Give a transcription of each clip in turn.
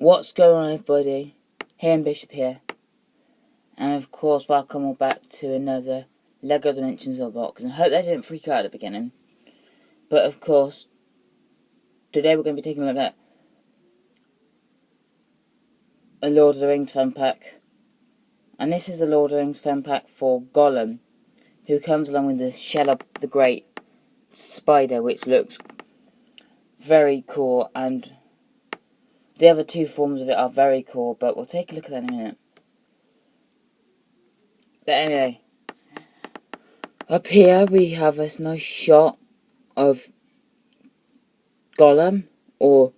What's going on, everybody? Here in Bishop here, and of course welcome all back to another LEGO Dimensions box, and I hope that didn't freak you out at the beginning. But of course, today we're going to be taking a look at a Lord of the Rings fan pack, and this is the Lord of the Rings fan pack for Gollum, who comes along with the Gollum the Great spider, which looks very cool, and the other two forms of it are very cool, but we'll take a look at that in a minute. But anyway, up here we have this nice shot of Gollum, or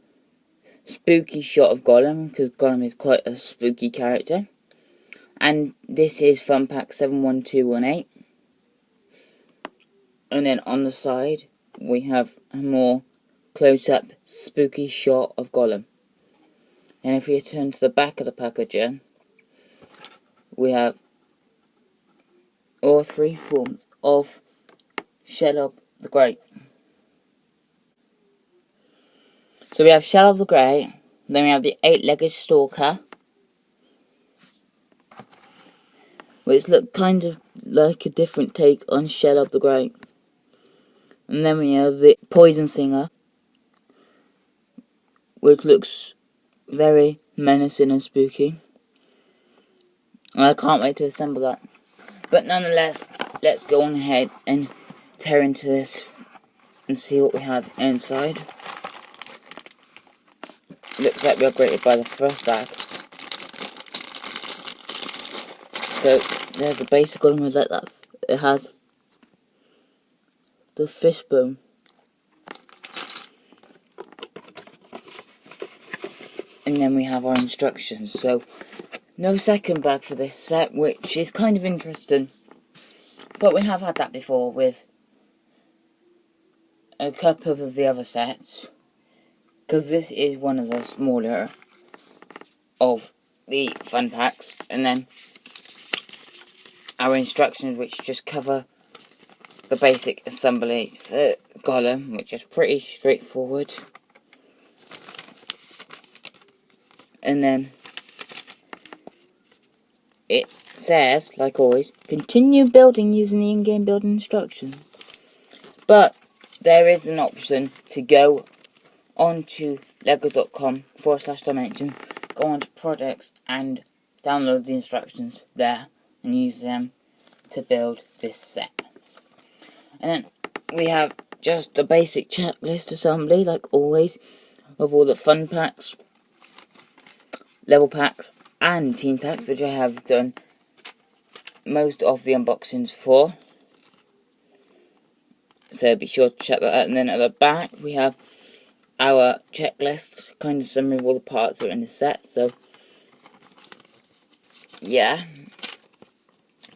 spooky shot of Gollum, because Gollum is quite a spooky character. And this is Fun Pack 71218. And then on the side we have a more close-up spooky shot of Gollum. And if we turn to the back of the packaging, we have all three forms of Gollum the Great. So we have Gollum the Great, then we have the eight-legged stalker, which look kind of like a different take on Gollum the Great. And then we have the poison singer, which looks very menacing and spooky. And I can't wait to assemble that. But nonetheless, let's go on ahead and tear into this and see what we have inside. Looks like we upgraded by the first bag. So there's a basic Gollum like that. It has the fishbone. And then we have our instructions. So no second bag for this set, which is kind of interesting. But we have had that before with a couple of the other sets, because this is one of the smaller of the fun packs. And then our instructions, which just cover the basic assembly for Gollum, which is pretty straightforward. And then it says, like always, continue building using the in-game building instructions. But there is an option to go onto lego.com/dimensions, go onto projects and download the instructions there and use them to build this set. And then we have just a basic checklist assembly, like always, of all the fun packs, level packs and team packs, which I have done most of the unboxings for. So be sure to check that out. And then at the back we have our checklist, kind of summary of all the parts that are in the set. So yeah,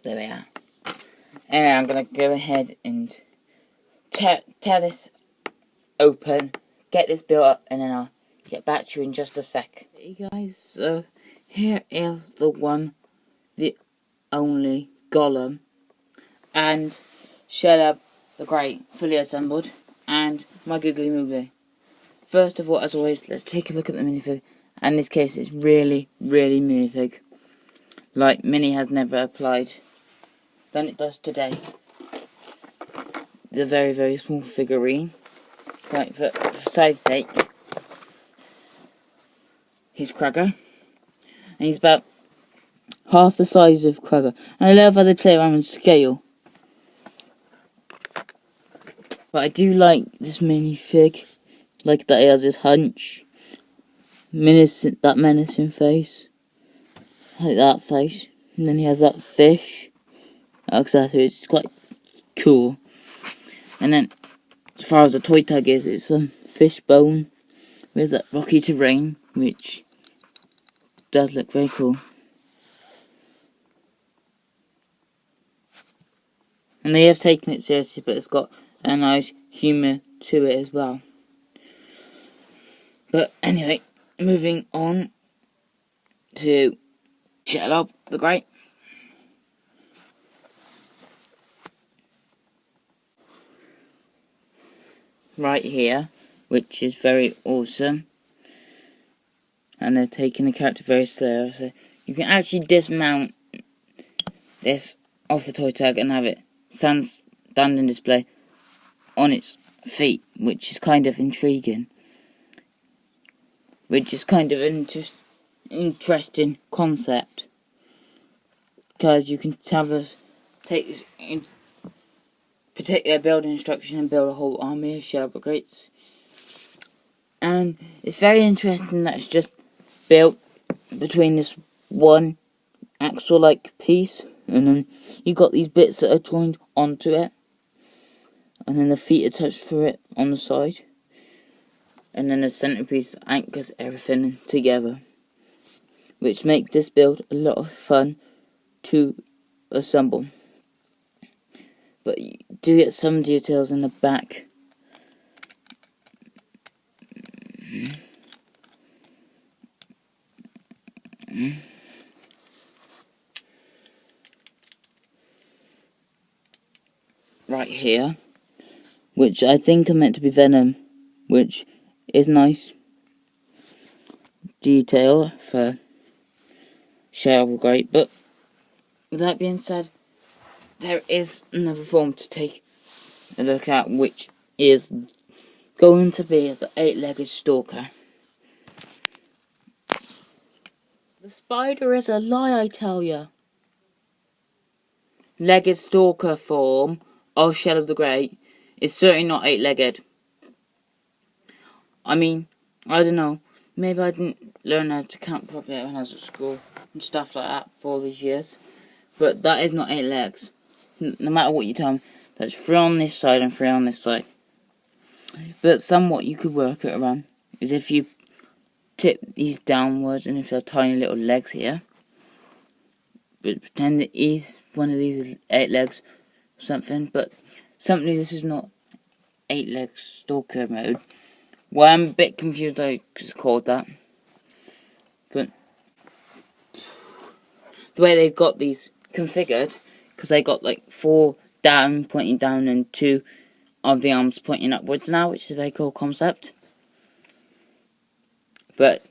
there we are. And I'm gonna go ahead and tear this open, get this built up, and then I'll get back to you in just a sec. Hey guys, so here is the one, the only Gollum and Gollum the Great, fully assembled, and my Googly Moogly. First of all, as always, let's take a look at the minifig. And in this case, it's really, really minifig. Like Mini has never applied than it does today. The very, very small figurine. Right, for size sake, he's Kragger. And he's about half the size of Kragger. And I love how they play around with scale. But I do like this minifig. Like that he has his hunch. That menacing face. Like that face. And then he has that fish. Exactly, it's quite cool. And then, as far as the toy tag is, it's a fishbone with that rocky terrain, which does look very cool. And they have taken it seriously, but it's got a nice humour to it as well. But anyway, moving on to Gollum the Great. Right here, which is very awesome. and they're taking the character very seriously. You can actually dismount this off the toy tag and have it stand in display on its feet, which is kind of intriguing. Which is kind of an interesting concept, because you can have us take this in particular building instruction and build a whole army of shell upgrades. And it's very interesting that it's just built between this one axle like piece, and then you got these bits that are joined onto it, and then the feet attached through it on the side, and then the centerpiece anchors everything together, which makes this build a lot of fun to assemble. But you do get some details in the back. Right here, which I think are meant to be Venom, which is nice detail for Shell Great. But with that being said, there is another form to take a look at, which is going to be the 8-legged stalker. The spider is a lie, I tell ya. Legged stalker form of Shell of the Great is certainly not 8-legged. I mean, I don't know. Maybe I didn't learn how to count properly when I was at school and stuff like that for all these years. But that is not 8 legs. No matter what you tell me, that's 3 on this side and 3 on this side. But somewhat you could work it around is if you tip these downwards, and if they're tiny little legs here. But pretend that one of these is 8 legs or something. But simply this is not 8 legs stalker mode. Well, I'm a bit confused why it's called that. But the way they've got these configured, because they got like 4 down, pointing down, and 2 of the arms pointing upwards now, which is a very cool concept. But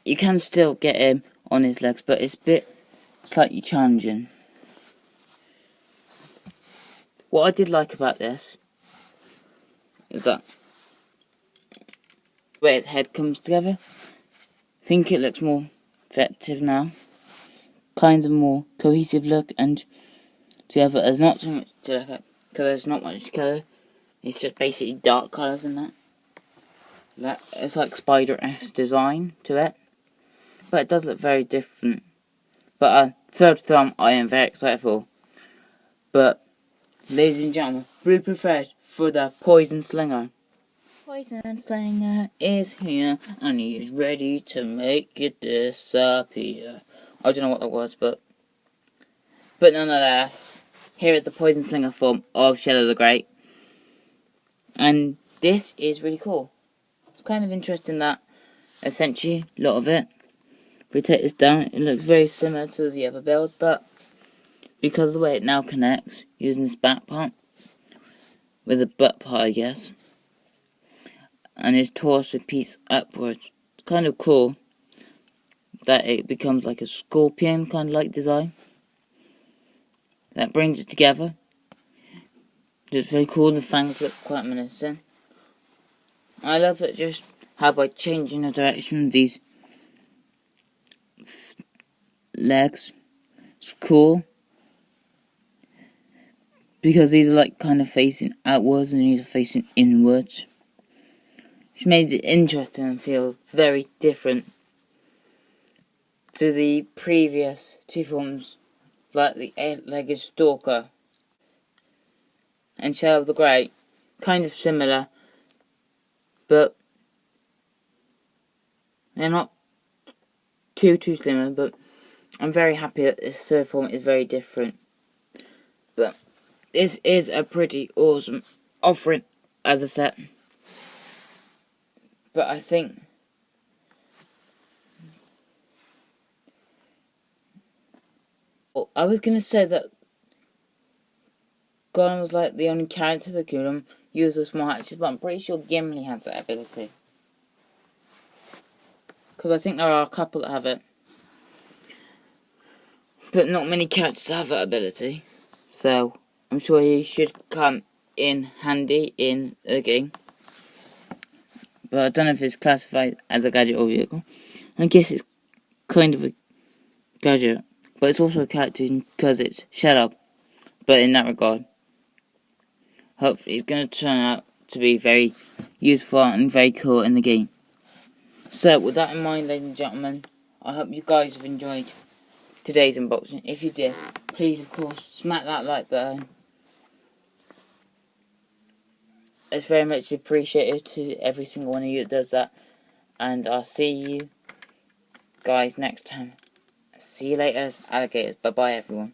you can still get him on his legs, but it's a bit slightly challenging. What I did like about this is that the way its head comes together, I think it looks more effective now. Kind of more cohesive look and together. There's not too much to look at because there's not much colour. It's just basically dark colours in that. It's like Spider-esque design to it, but it does look very different. But third film I am very excited for. But ladies and gentlemen, be prepared for the Poison Slinger. Poison Slinger is here and he is ready to make it disappear. I don't know what that was, but nonetheless, here is the Poison Slinger form of Shell of the Great. And this is really cool. It's kind of interesting that essentially a lot of it, if we take this down, it looks very similar to the other builds, but because of the way it now connects, using this back part with a butt part, I guess, and his torso piece upwards, it's kind of cool that it becomes like a scorpion kind of like design. That brings it together. It's very cool. The fangs look quite menacing. I love that just how by changing the direction of these legs, it's cool. Because these are like kind of facing outwards and these are facing inwards. Which made it interesting and feel very different to the previous 2 forms, like the 8-legged stalker and Shell of the Great. Kind of similar, but they're not too similar, but I'm very happy that this third form is very different. But this is a pretty awesome offering as a set. But I think I was going to say that Gollum was like the only character that could use those small hatchets, but I'm pretty sure Gimli has that ability. Because I think there are a couple that have it. But not many characters have that ability. So, I'm sure he should come in handy in the game. But I don't know if it's classified as a gadget or vehicle. I guess it's kind of a gadget. But it's also a character because it's shut up. But in that regard, hopefully it's going to turn out to be very useful and very cool in the game. So, with that in mind, ladies and gentlemen, I hope you guys have enjoyed today's unboxing. If you did, please, of course, smack that like button. It's very much appreciated to every single one of you that does that. And I'll see you guys next time. See you later, alligators. Bye-bye, everyone.